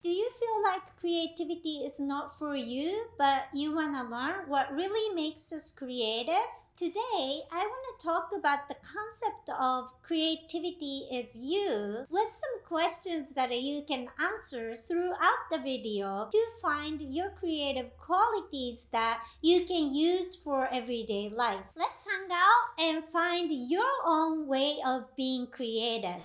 Do you feel like creativity is not for you, but you want to learn what really makes us creative? Today, I want to talk about the concept of creativity is you with some questions that you can answer throughout the video to find your creative qualities that you can use for everyday life. Let's hang out and find your own way of being creative.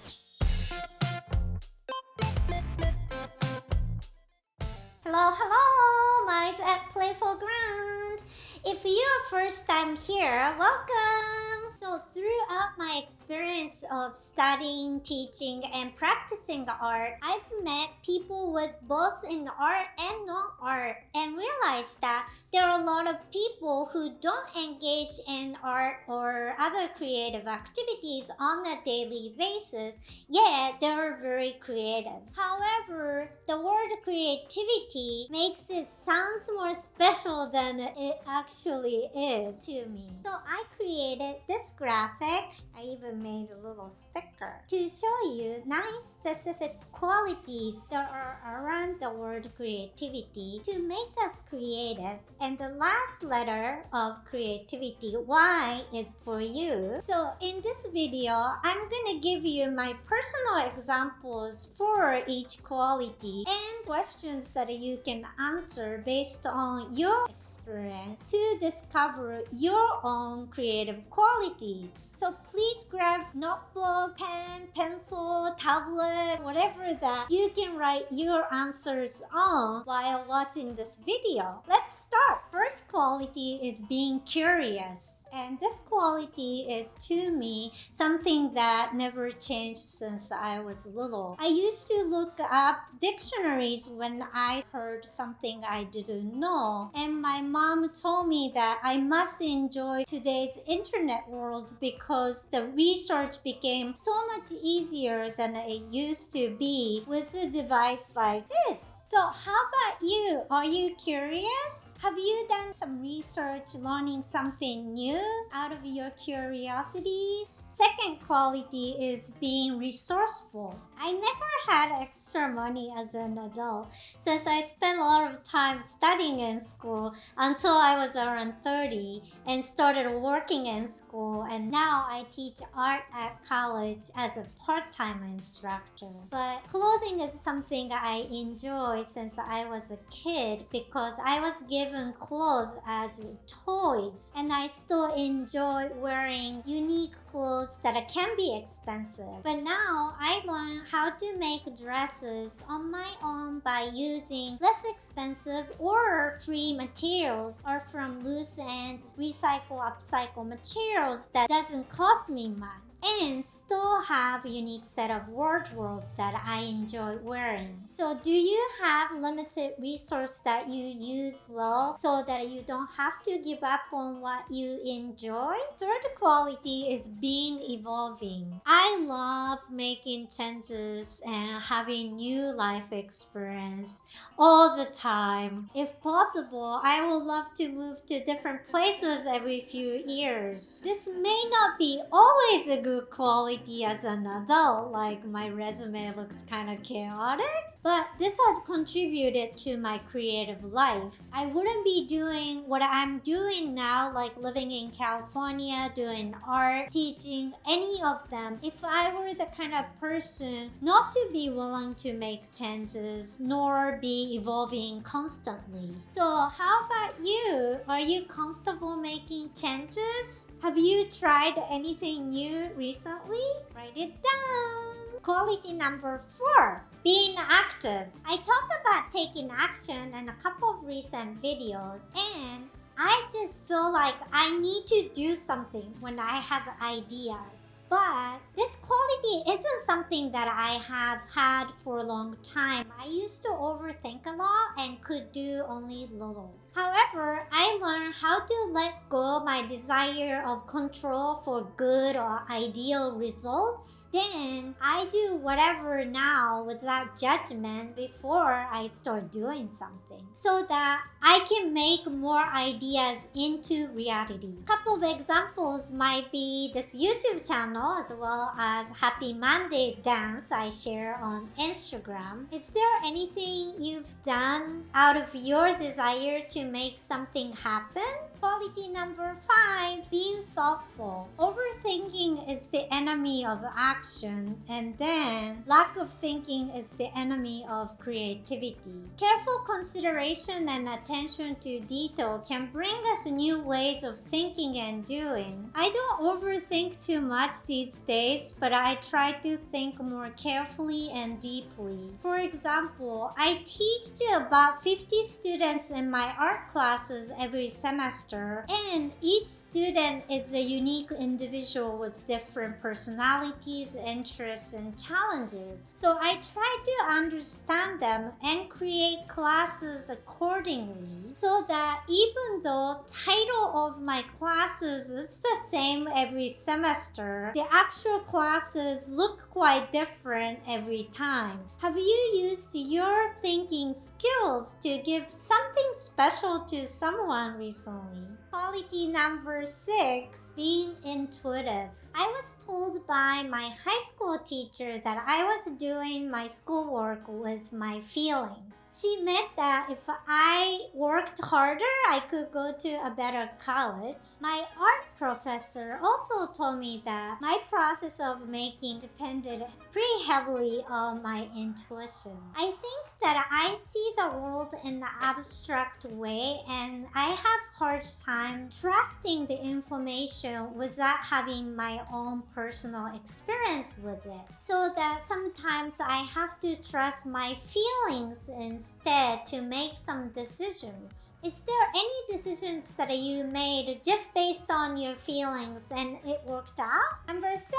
Hello, minds at Playful Ground. If you're first time here, welcome. So throughout my experience of studying, teaching, and practicing art, I've met people with both in art and non-art and realized that there are a lot of people who don't engage in art or other creative activities on a daily basis, yet they're very creative. However, the word creativity makes it sound more special than it actually is to me. So I created this graphic. I even made a little sticker to show you 9 specific qualities that are around the word creativity to make us creative. And the last letter of creativity, Y, is for you. So in this video, I'm gonna give you my personal examples for each quality and questions that you can answer based on your experience to discover your own creative qualities. So please grab notebook, pen, pencil, tablet, whatever that you can write your answers on while watching this video. Let's start. First quality is being curious. And this quality is to me something that never changed since I was little. I used to look up dictionaries when I heard something I didn't know. And my mom told me that I must enjoy today's internet world because the research became so much easier than it used to be with a device like this. So how about you? Are you curious? Have you done some research learning something new out of your curiosity? Second quality is being resourceful. I never had extra money as an adult since I spent a lot of time studying in school until I was around 30 and started working in school, and now I teach art at college as a part-time instructor. But clothing is something I enjoy since I was a kid because I was given clothes as toys, and I still enjoy wearing unique clothes that can be expensive. But now I learned how to make dresses on my own by using less expensive or free materials or from loose ends, recycle, upcycle materials that doesn't cost me much, and still have a unique set of wardrobe that I enjoy wearing. So do you have limited resource that you use well so that you don't have to give up on what you enjoy? Third quality is being evolving. I love making changes and having new life experience all the time. If possible, I would love to move to different places every few years. This may not be always a good quality as an adult, like my resume looks kind of chaotic, but this has contributed to my creative life. I wouldn't be doing what I'm doing now, like living in California, doing art, teaching, any of them, if I were the kind of person not to be willing to make changes nor be evolving constantly. So how about you? Are you comfortable making changes? Have you tried anything new recently? Write it down. Quality number 4, being active. I talked about taking action in a couple of recent videos, and I just feel like I need to do something when I have ideas. But this quality isn't something that I have had for a long time. I used to overthink a lot and could do only little. However, I learned how to let go my desire of control for good or ideal results. Then I do whatever now without judgment before I start doing something, so that I can make more ideas into reality. Couple of examples might be this YouTube channel as well as Happy Monday dance I share on Instagram. Is there anything you've done out of your desire to make something happen? Quality number 5, being thoughtful. Overthinking is the enemy of action, and then lack of thinking is the enemy of creativity. Careful consideration and attention to detail can bring us new ways of thinking and doing. I don't overthink too much these days, but I try to think more carefully and deeply. For example, I teach to about 50 students in my art classes every semester, and each student is a unique individual with different personalities, interests, and challenges. So I try to understand them and create classes accordingly, so that even though title of my classes is the same every semester, the actual classes look quite different every time. Have you used your thinking skills to give something special to someone recently? Quality number 6, being intuitive. I was told by my high school teacher that I was doing my schoolwork with my feelings. She meant that if I worked harder, I could go to a better college. My art professor also told me that my process of making depended pretty heavily on my intuition. I think that I see the world in an abstract way, and I have hard time trusting the information without having my own personal experience with it. So that sometimes I have to trust my feelings instead to make some decisions. Is there any decisions that you made just based on your feelings and it worked out? Number 7,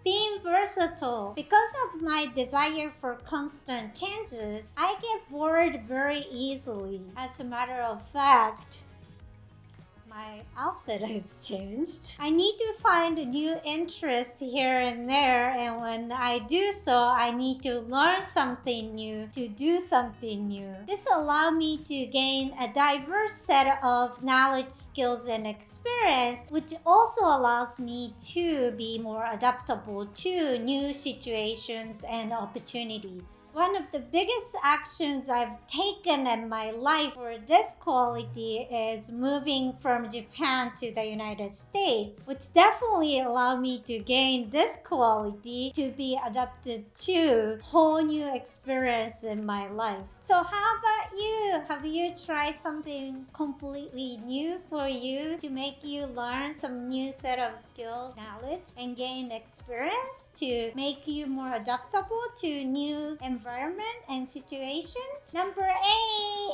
being versatile. Because of my desire for constant changes, I get bored very easily. As a matter of fact, my outfit has changed. I need to find a new interest here and there, and when I do so, I need to learn something new to do something new. This allows me to gain a diverse set of knowledge, skills, and experience, which also allows me to be more adaptable to new situations and opportunities. One of the biggest actions I've taken in my life for this quality is moving from Japan to the United States, which definitely allowed me to gain this quality to be adapted to whole new experience in my life. So how about you? Have you tried something completely new for you to make you learn some new set of skills, knowledge, and gain experience to make you more adaptable to new environment and situation? Number 8,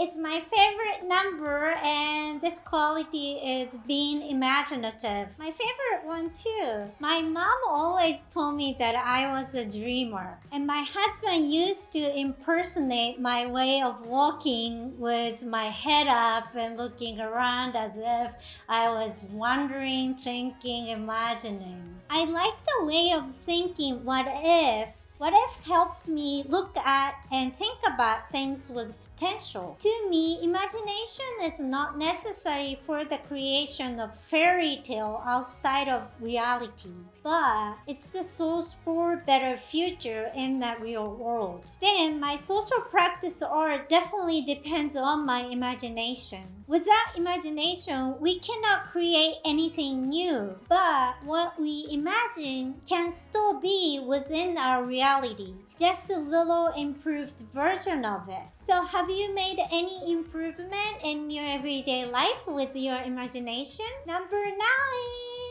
it's my favorite number, and this quality is being imaginative. My favorite one too. My mom always told me that I was a dreamer, and my husband used to impersonate my way of walking with my head up and looking around as if I was wondering, thinking, imagining. I like the way of thinking what if. What if helps me look at and think about things with potential. To me, imagination is not necessary for the creation of fairy tale outside of reality, but it's the source for better future in the real world. Then my social practice art definitely depends on my imagination. Without imagination, we cannot create anything new, but what we imagine can still be within our reality, just a little improved version of it. So have you made any improvement in your everyday life with your imagination? Number 9.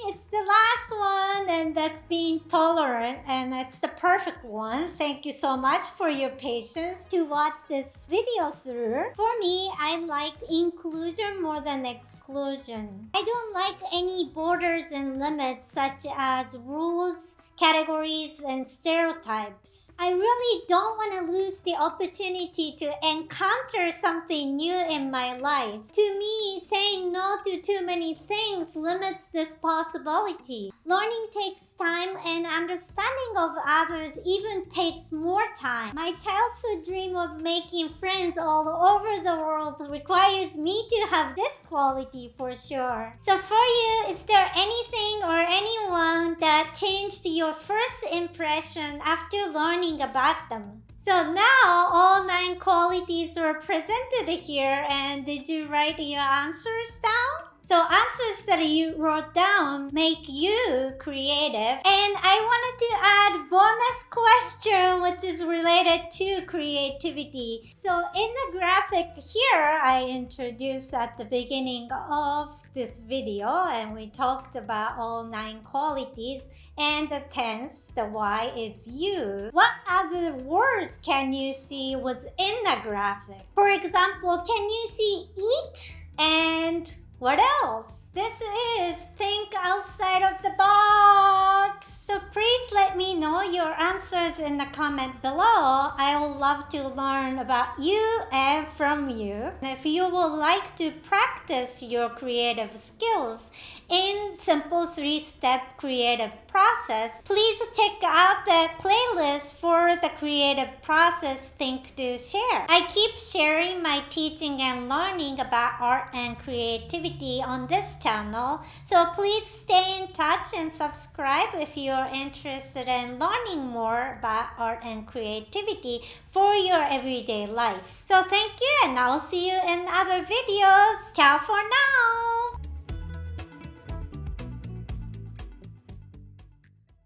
It's the last one, and that's being tolerant, and it's the perfect one. Thank you so much for your patience to watch this video through. For me, I like inclusion more than exclusion. I don't like any borders and limits such as rules, categories, and stereotypes. I really don't want to lose the opportunity to encounter something new in my life. To me, saying no to too many things limits this possibility. Learning takes time, and understanding of others even takes more time. My childhood dream of making friends all over the world requires me to have this quality for sure. So for you, is there anything or anyone that changed your first impression after learning about them? So now all 9 qualities were presented here, and did you write your answers down? So answers that you wrote down make you creative. And I wanted to add bonus question which is related to creativity. So in the graphic here, I introduced at the beginning of this video, and we talked about all 9 qualities. And the 10th, the Y, is you. What other words can you see within the graphic? For example, can you see eat? And what else? This is think outside of the box. So please let me know your answers in the comment below. I would love to learn about you and from you. If you would like to practice your creative skills in simple 3-step creative process, please check out the playlist for the creative process Think, Do, Share. I keep sharing my teaching and learning about art and creativity on this channel, so please stay in touch and subscribe if you're interested in learning more about art and creativity for your everyday life. So thank you, and I'll see you in other videos. Ciao for now!